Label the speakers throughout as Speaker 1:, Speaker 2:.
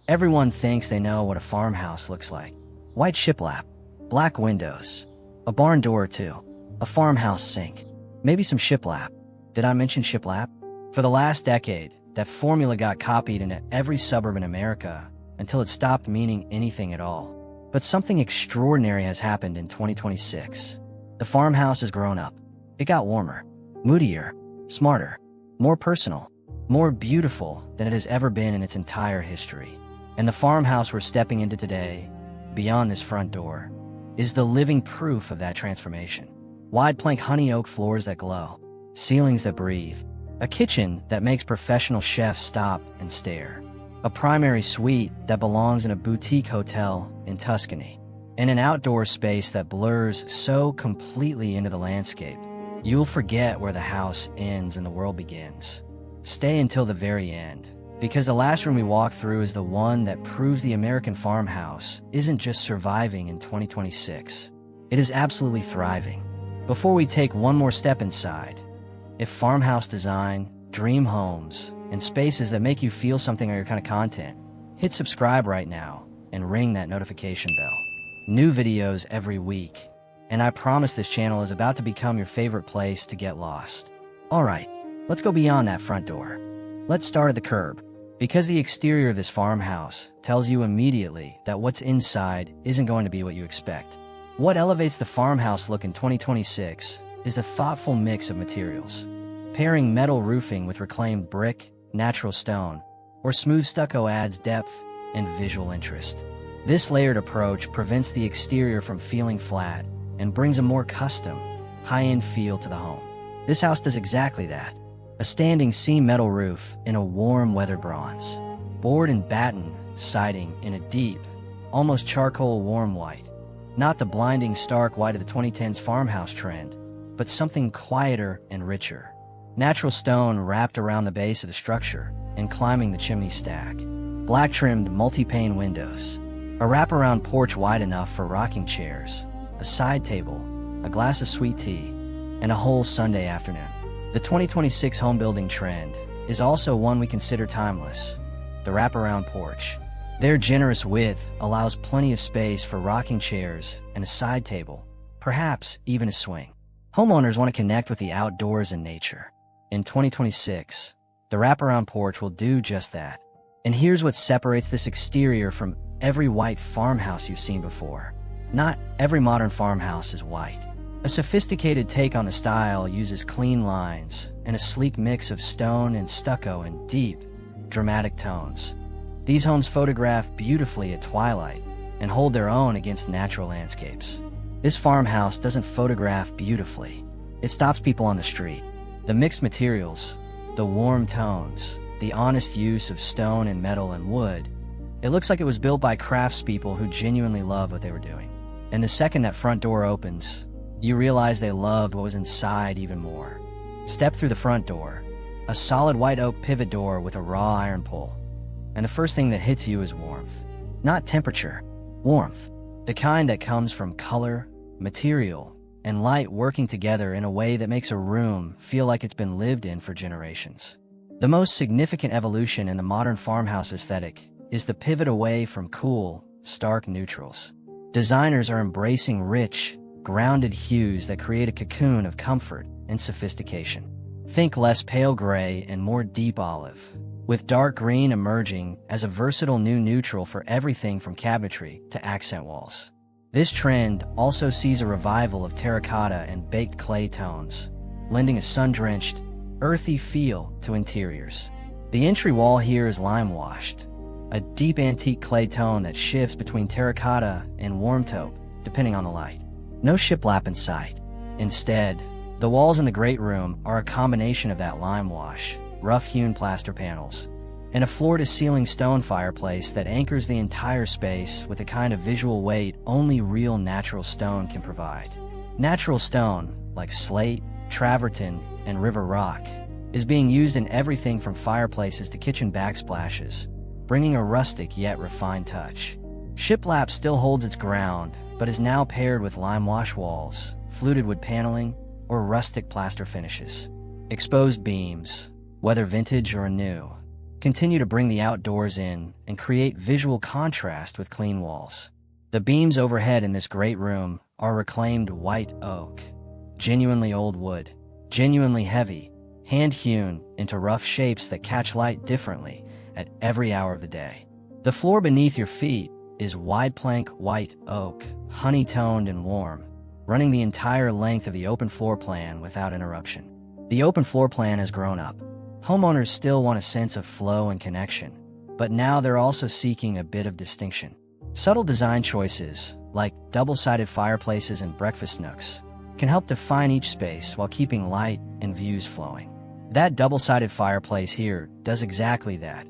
Speaker 1: Everyone thinks they know what a farmhouse looks like. White shiplap, black windows, a barn door or two, a farmhouse sink, maybe some shiplap. Did I mention shiplap? For the last decade, that formula got copied into every suburb in America until it stopped meaning anything at all. But something extraordinary has happened in 2026. The farmhouse has grown up. It got warmer, moodier, smarter, more personal, more beautiful than it has ever been in its entire history. And the farmhouse we're stepping into today, beyond this front door, is the living proof of that transformation. Wide plank honey oak floors that glow, ceilings that breathe, a kitchen that makes professional chefs stop and stare, a primary suite that belongs in a boutique hotel in Tuscany, and an outdoor space that blurs so completely into the landscape, you'll forget where the house ends and the world begins. Stay until the very end, because the last room we walk through is the one that proves the American farmhouse isn't just surviving in 2026. It is absolutely thriving. Before we take one more step inside, if farmhouse design, dream homes, and spaces that make you feel something are your kind of content, hit subscribe right now and ring that notification bell. New videos every week, and I promise this channel is about to become your favorite place to get lost. Alright, let's go beyond that front door. Let's start at the curb, because the exterior of this farmhouse tells you immediately that what's inside isn't going to be what you expect. What elevates the farmhouse look in 2026 is the thoughtful mix of materials. Pairing metal roofing with reclaimed brick, natural stone, or smooth stucco adds depth and visual interest. This layered approach prevents the exterior from feeling flat and brings a more custom, high-end feel to the home. This house does exactly that. A standing seam metal roof in a warm weather bronze, board and batten siding in a deep, almost charcoal warm white. Not the blinding stark white of the 2010s farmhouse trend, but something quieter and richer. Natural stone wrapped around the base of the structure and climbing the chimney stack. Black trimmed multi-pane windows. A wraparound porch wide enough for rocking chairs, a side table, a glass of sweet tea, and a whole Sunday afternoon. The 2026 home building trend is also one we consider timeless, the wraparound porch. Their generous width allows plenty of space for rocking chairs and a side table, perhaps even a swing. Homeowners want to connect with the outdoors and nature. In 2026, the wraparound porch will do just that. And here's what separates this exterior from every white farmhouse you've seen before. Not every modern farmhouse is white. A sophisticated take on the style uses clean lines and a sleek mix of stone and stucco in deep, dramatic tones. These homes photograph beautifully at twilight and hold their own against natural landscapes. This farmhouse doesn't photograph beautifully. It stops people on the street. The mixed materials, the warm tones, the honest use of stone and metal and wood, it looks like it was built by craftspeople who genuinely love what they were doing. And the second that front door opens, you realize they loved what was inside even more. Step through the front door, a solid white oak pivot door with a raw iron pull. And the first thing that hits you is warmth. Not temperature, warmth. The kind that comes from color, material, and light working together in a way that makes a room feel like it's been lived in for generations. The most significant evolution in the modern farmhouse aesthetic is the pivot away from cool, stark neutrals. Designers are embracing rich, grounded hues that create a cocoon of comfort and sophistication. Think less pale gray and more deep olive, with dark green emerging as a versatile new neutral for everything from cabinetry to accent walls. This trend also sees a revival of terracotta and baked clay tones, lending a sun-drenched, earthy feel to interiors. The entry wall here is limewashed, a deep antique clay tone that shifts between terracotta and warm taupe, depending on the light. No shiplap in sight. Instead, the walls in the great room are a combination of that lime wash, rough-hewn plaster panels, and a floor-to-ceiling stone fireplace that anchors the entire space with the kind of visual weight only real natural stone can provide. Natural stone, like slate, travertine, and river rock, is being used in everything from fireplaces to kitchen backsplashes, bringing a rustic yet refined touch. Shiplap still holds its ground, but is now paired with lime wash walls, fluted wood paneling, or rustic plaster finishes. Exposed beams, whether vintage or new, continue to bring the outdoors in and create visual contrast with clean walls. The beams overhead in this great room are reclaimed white oak, genuinely old wood, genuinely heavy, hand-hewn into rough shapes that catch light differently at every hour of the day. The floor beneath your feet is wide plank white oak, honey-toned and warm, running the entire length of the open floor plan without interruption. The open floor plan has grown up. Homeowners still want a sense of flow and connection, but now they're also seeking a bit of distinction. Subtle design choices, like double-sided fireplaces and breakfast nooks, can help define each space while keeping light and views flowing. That double-sided fireplace here does exactly that.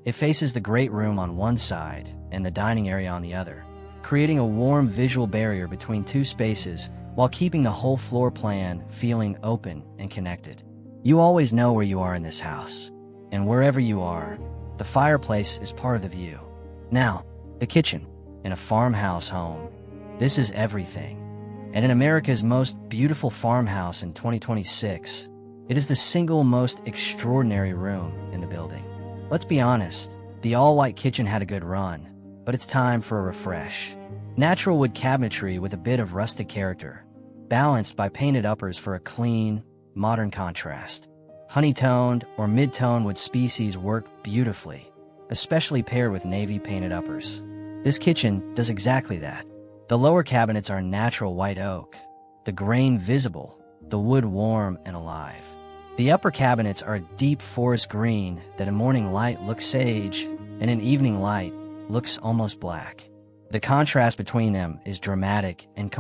Speaker 1: It faces the great room on one side and the dining area on the other, creating a warm visual barrier between two spaces while keeping the whole floor plan feeling open and connected. You always know where you are in this house, and wherever you are, the fireplace is part of the view. Now, the kitchen. In a farmhouse home, this is everything. And in America's most beautiful farmhouse in 2026, it is the single most extraordinary room in the building. Let's be honest, the all-white kitchen had a good run, but it's time for a refresh. Natural wood cabinetry with a bit of rustic character, balanced by painted uppers for a clean, modern contrast. Honey-toned or mid-tone wood species work beautifully, especially paired with navy painted uppers. This kitchen does exactly that. The lower cabinets are natural white oak, the grain visible, the wood warm and alive. The upper cabinets are a deep forest green that in morning light looks sage and in evening light looks almost black. The contrast between them is dramatic and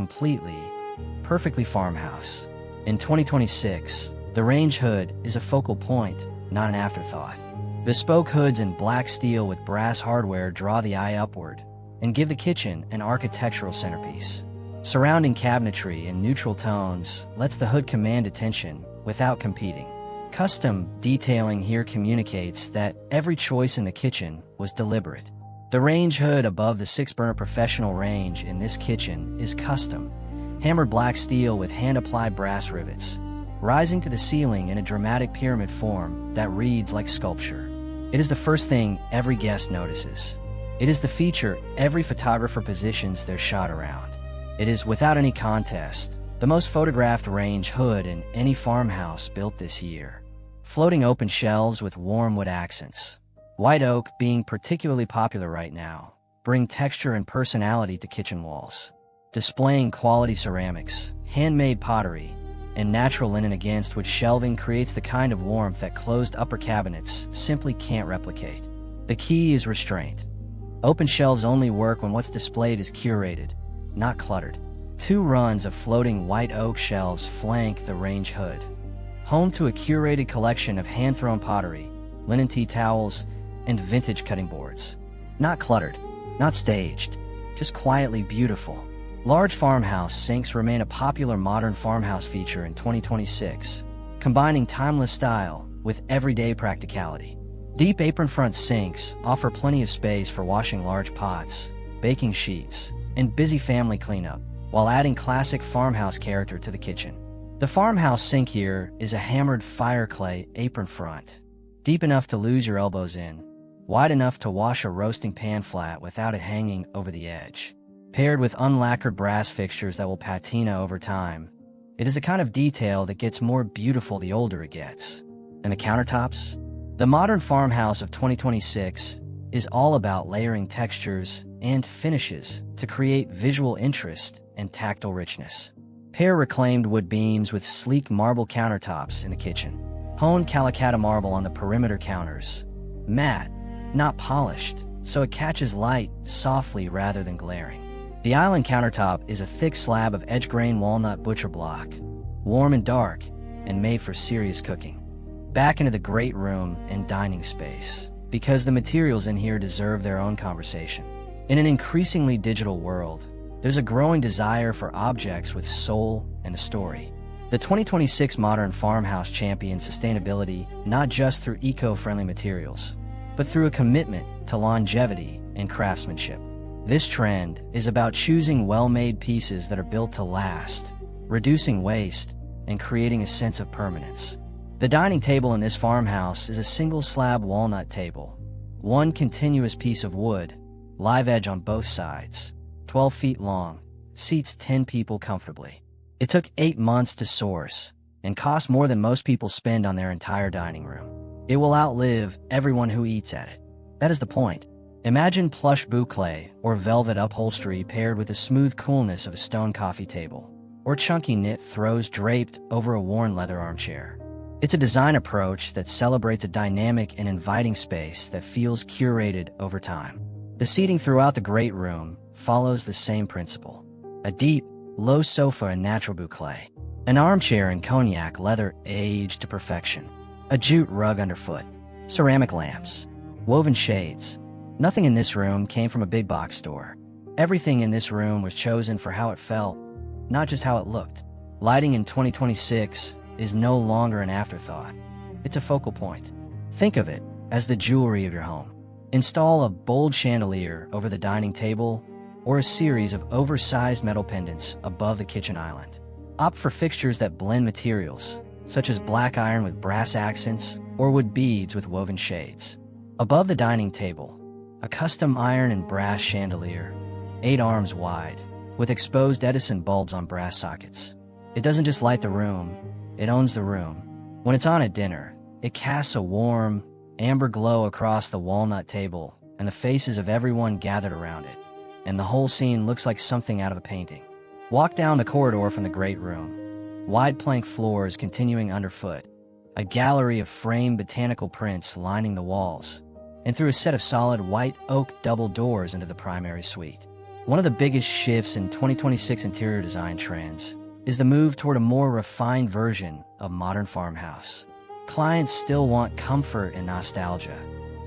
Speaker 1: perfectly farmhouse. In 2026, the range hood is a focal point, not an afterthought. Bespoke hoods in black steel with brass hardware draw the eye upward and give the kitchen an architectural centerpiece. Surrounding cabinetry in neutral tones lets the hood command attention without competing. Custom detailing here communicates that every choice in the kitchen was deliberate. The range hood above the 6-burner professional range in this kitchen is custom, hammered black steel with hand-applied brass rivets, rising to the ceiling in a dramatic pyramid form that reads like sculpture. It is the first thing every guest notices. It is the feature every photographer positions their shot around. It is, without any contest, the most photographed range hood in any farmhouse built this year. Floating open shelves with warm wood accents, white oak being particularly popular right now, bring texture and personality to kitchen walls. Displaying quality ceramics, handmade pottery, and natural linen against which shelving creates the kind of warmth that closed upper cabinets simply can't replicate. The key is restraint. Open shelves only work when what's displayed is curated, not cluttered. 2 runs of floating white oak shelves flank the range hood, home to a curated collection of hand-thrown pottery, linen tea towels, and vintage cutting boards. Not cluttered, not staged, just quietly beautiful. Large farmhouse sinks remain a popular modern farmhouse feature in 2026, combining timeless style with everyday practicality. Deep apron-front sinks offer plenty of space for washing large pots, baking sheets, and busy family cleanup, while adding classic farmhouse character to the kitchen. The farmhouse sink here is a hammered fire clay apron front, deep enough to lose your elbows in, wide enough to wash a roasting pan flat without it hanging over the edge. Paired with unlacquered brass fixtures that will patina over time, it is the kind of detail that gets more beautiful the older it gets. And the countertops? The modern farmhouse of 2026 is all about layering textures and finishes to create visual interest and tactile richness. Pair reclaimed wood beams with sleek marble countertops in the kitchen. Honed Calacatta marble on the perimeter counters. Matte, not polished, so it catches light softly rather than glaring. The island countertop is a thick slab of edge-grain walnut butcher block, warm and dark, and made for serious cooking. Back into the great room and dining space, because the materials in here deserve their own conversation. In an increasingly digital world, there's a growing desire for objects with soul and a story. The 2026 modern farmhouse champions sustainability not just through eco-friendly materials, but through a commitment to longevity and craftsmanship. This trend is about choosing well-made pieces that are built to last, reducing waste, and creating a sense of permanence. The dining table in this farmhouse is a single-slab walnut table. One continuous piece of wood, live edge on both sides, 12 feet long, seats 10 people comfortably. It took 8 months to source and cost more than most people spend on their entire dining room. It will outlive everyone who eats at it. That is the point. Imagine plush boucle or velvet upholstery paired with the smooth coolness of a stone coffee table, or chunky knit throws draped over a worn leather armchair. It's a design approach that celebrates a dynamic and inviting space that feels curated over time. The seating throughout the great room follows the same principle. A deep, low sofa in natural boucle, an armchair in cognac leather aged to perfection, a jute rug underfoot, ceramic lamps, woven shades. Nothing in this room came from a big box store. Everything in this room was chosen for how it felt, not just how it looked. Lighting in 2026 is no longer an afterthought. It's a focal point. Think of it as the jewelry of your home. Install a bold chandelier over the dining table or a series of oversized metal pendants above the kitchen island. Opt for fixtures that blend materials, such as black iron with brass accents or wood beads with woven shades. Above the dining table, a custom iron and brass chandelier, 8 arms wide, with exposed Edison bulbs on brass sockets. It doesn't just light the room, it owns the room. When it's on at dinner, it casts a warm, amber glow across the walnut table and the faces of everyone gathered around it, and the whole scene looks like something out of a painting. Walk down the corridor from the great room. Wide plank floors continuing underfoot, a gallery of framed botanical prints lining the walls, and through a set of solid white oak double doors into the primary suite. One of the biggest shifts in 2026 interior design trends is the move toward a more refined version of modern farmhouse. Clients still want comfort and nostalgia,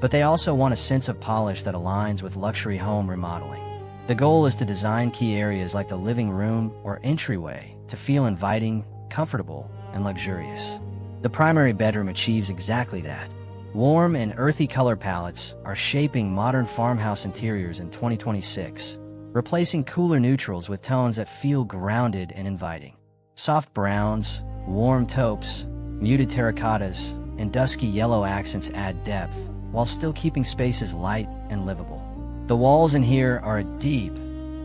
Speaker 1: but they also want a sense of polish that aligns with luxury home remodeling. The goal is to design key areas like the living room or entryway to feel inviting, comfortable, and luxurious. The primary bedroom achieves exactly that. Warm and earthy color palettes are shaping modern farmhouse interiors in 2026, replacing cooler neutrals with tones that feel grounded and inviting. Soft browns, warm taupes, muted terracottas, and dusky yellow accents add depth, while still keeping spaces light and livable. The walls in here are a deep,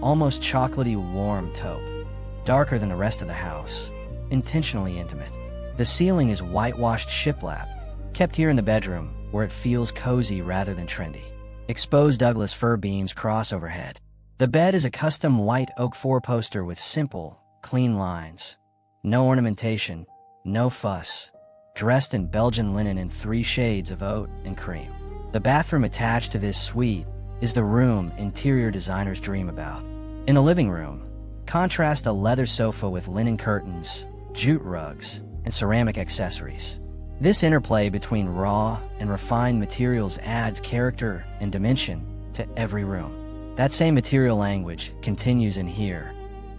Speaker 1: almost chocolatey warm taupe, darker than the rest of the house, intentionally intimate. The ceiling is whitewashed shiplap, kept here in the bedroom where it feels cozy rather than trendy. Exposed Douglas fir beams cross overhead. The bed is a custom white oak four-poster with simple, clean lines. No ornamentation, no fuss. Dressed in Belgian linen in 3 shades of oat and cream. The bathroom attached to this suite is the room interior designers dream about. In the living room, contrast a leather sofa with linen curtains, jute rugs, and ceramic accessories. This interplay between raw and refined materials adds character and dimension to every room. That same material language continues in here.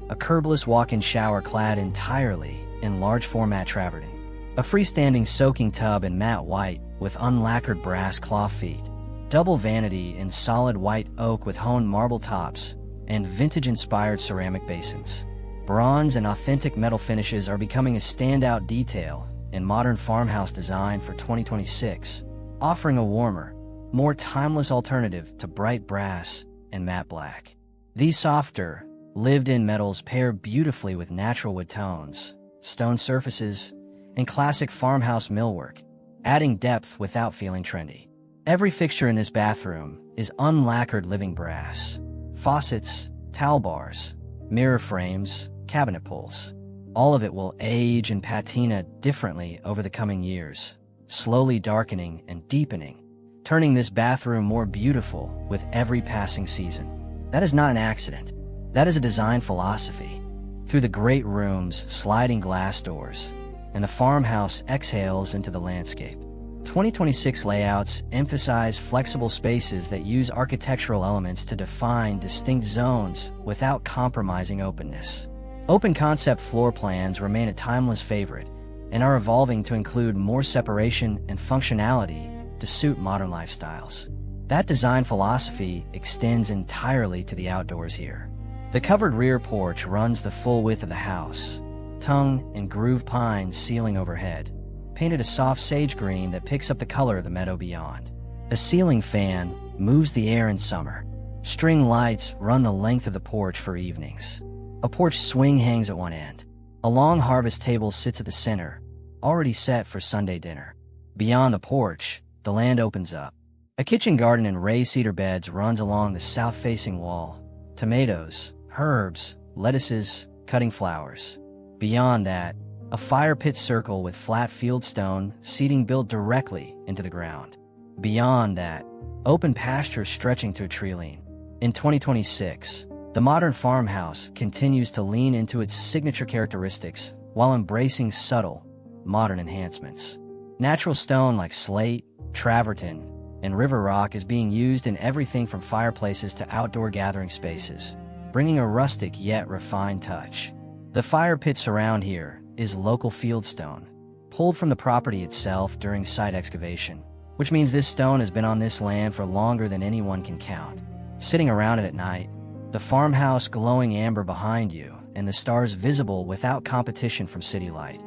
Speaker 1: A curbless walk-in shower clad entirely in large format travertine. A freestanding soaking tub in matte white with unlacquered brass claw feet. Double vanity in solid white oak with honed marble tops and vintage-inspired ceramic basins. Bronze and authentic metal finishes are becoming a standout detail in modern farmhouse design for 2026, offering a warmer, more timeless alternative to bright brass and matte black. These softer, lived-in metals pair beautifully with natural wood tones, stone surfaces, and classic farmhouse millwork, adding depth without feeling trendy. Every fixture in this bathroom is unlacquered living brass. Faucets, towel bars, mirror frames, cabinet pulls. All of it will age and patina differently over the coming years, slowly darkening and deepening, turning this bathroom more beautiful with every passing season. That is not an accident. That is a design philosophy. Through the great room's sliding glass doors, and the farmhouse exhales into the landscape. 2026 layouts emphasize flexible spaces that use architectural elements to define distinct zones without compromising openness. Open concept floor plans remain a timeless favorite and are evolving to include more separation and functionality to suit modern lifestyles. That design philosophy extends entirely to the outdoors here. The covered rear porch runs the full width of the house, tongue and groove pines ceiling overhead. painted a soft sage green that picks up the color of the meadow beyond. A ceiling fan moves the air in summer. String lights run the length of the porch for evenings. A porch swing hangs at one end. A long harvest table sits at the center, already set for Sunday dinner. Beyond the porch, the land opens up. A kitchen garden and raised cedar beds runs along the south-facing wall. Tomatoes, herbs, lettuces, cutting flowers. Beyond that, a fire pit circle with flat fieldstone seating built directly into the ground. Beyond that, open pasture stretching to a tree-line. In 2026, the modern farmhouse continues to lean into its signature characteristics while embracing subtle, modern enhancements. Natural stone like slate, travertine, and river rock is being used in everything from fireplaces to outdoor gathering spaces, bringing a rustic yet refined touch. The fire pit surround here is local fieldstone, pulled from the property itself during site excavation, which means this stone has been on this land for longer than anyone can count. Sitting around it at night, the farmhouse glowing amber behind you, and the stars visible without competition from city light.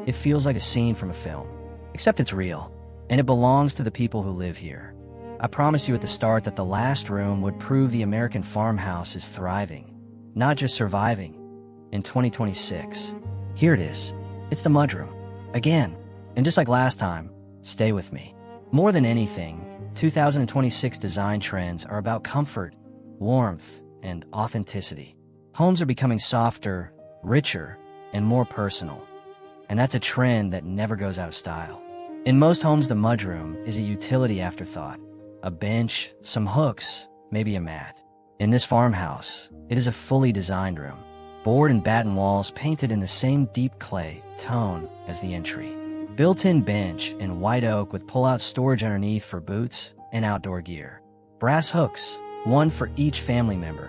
Speaker 1: It feels like a scene from a film, except it's real, and it belongs to the people who live here. I promised you at the start that the last room would prove the American farmhouse is thriving, not just surviving. In 2026, here it is. It's the mudroom. Again. And just like last time, stay with me. More than anything, 2026 design trends are about comfort, warmth, and authenticity. Homes are becoming softer, richer, and more personal. And that's a trend that never goes out of style. In most homes, the mudroom is a utility afterthought. A bench, some hooks, maybe a mat. In this farmhouse, it is a fully designed room. Board and batten walls painted in the same deep clay tone as the entry. Built-in bench in white oak with pull-out storage underneath for boots and outdoor gear. Brass hooks, one for each family member,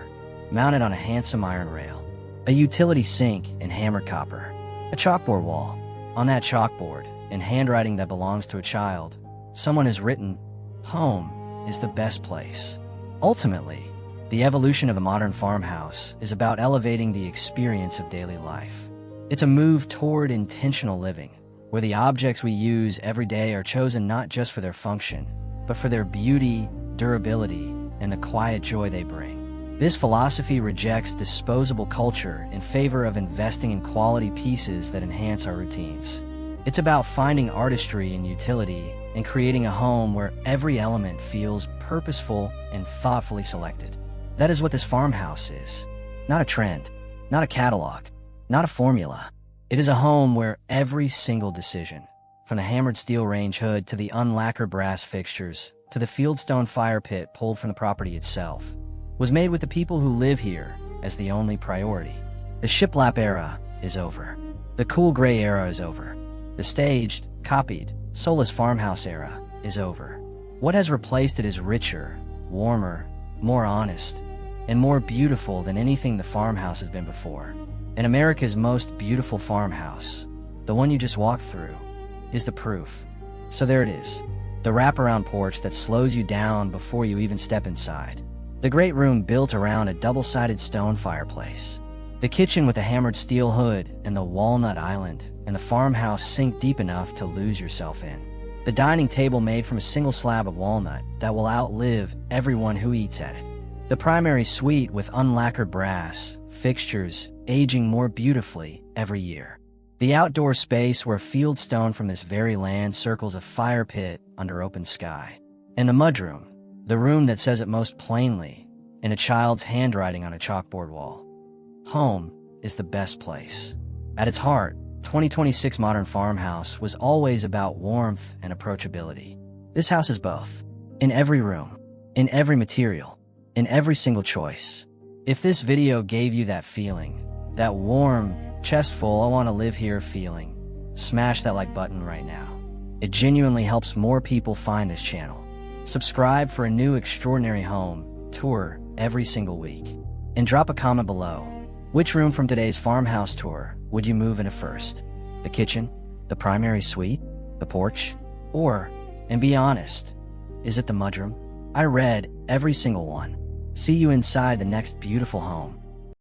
Speaker 1: mounted on a handsome iron rail. A utility sink in hammered copper. A chalkboard wall. On that chalkboard, in handwriting that belongs to a child, someone has written, "Home is the best place." Ultimately, the evolution of the modern farmhouse is about elevating the experience of daily life. It's a move toward intentional living, where the objects we use every day are chosen not just for their function, but for their beauty, durability, and the quiet joy they bring. This philosophy rejects disposable culture in favor of investing in quality pieces that enhance our routines. It's about finding artistry and utility and creating a home where every element feels purposeful and thoughtfully selected. That is what this farmhouse is. Not a trend, not a catalog, not a formula. It is a home where every single decision, from the hammered steel range hood to the unlacquered brass fixtures to the fieldstone fire pit pulled from the property itself, was made with the people who live here as the only priority. The shiplap era is over. The cool gray era is over. The staged, copied, soulless farmhouse era is over. What has replaced it is richer, warmer, more honest, and more beautiful than anything the farmhouse has been before. And America's most beautiful farmhouse, the one you just walked through, is the proof. So there it is, the wraparound porch that slows you down before you even step inside. The great room built around a double-sided stone fireplace. The kitchen with a hammered steel hood and the walnut island, and the farmhouse sink deep enough to lose yourself in. The dining table made from a single slab of walnut that will outlive everyone who eats at it. The primary suite with unlacquered brass, fixtures aging more beautifully every year. The outdoor space where fieldstone from this very land circles a fire pit under open sky. And the mudroom, the room that says it most plainly in a child's handwriting on a chalkboard wall. Home is the best place. At its heart, 2026 Modern Farmhouse was always about warmth and approachability. This house is both. In every room, in every material, in every single choice. If this video gave you that feeling, that warm, chest-full, I want to live here feeling, smash that like button right now. It genuinely helps more people find this channel. Subscribe for a new extraordinary home tour every single week. And drop a comment below. Which room from today's farmhouse tour would you move into first? The kitchen? The primary suite? The porch? Or, and be honest, is it the mudroom? I read every single one. See you inside the next beautiful home.